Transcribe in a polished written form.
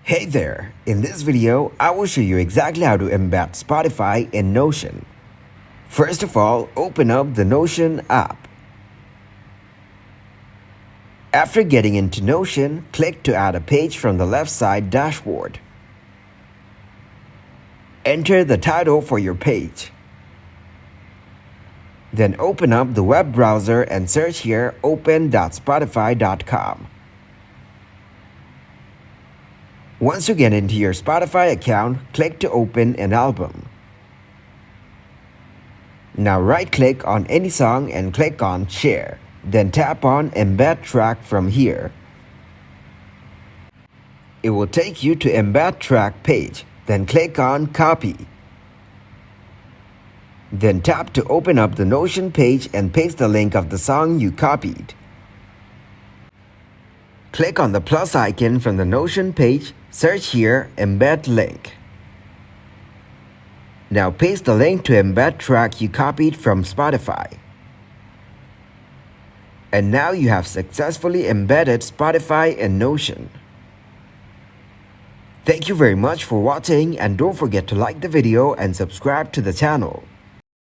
Hey there! In this video, I will show you exactly how to embed Spotify in Notion. First of all, open up the Notion app. After getting into Notion, click to add a page from the left side dashboard. Enter the title for your page. Then open up the web browser and search here open.spotify.com. Once you get into your Spotify account, click to open an album. Now right-click on any song and click on Share. Then tap on Embed Track from here. It will take you to Embed Track page. Then click on Copy. Then tap to open up the Notion page and paste the link of the song you copied. Click on the plus icon from the Notion page, search here Embed Link. Now paste the link to embed track you copied from Spotify. And now you have successfully embedded Spotify in Notion. Thank you very much for watching, and don't forget to like the video and subscribe to the channel.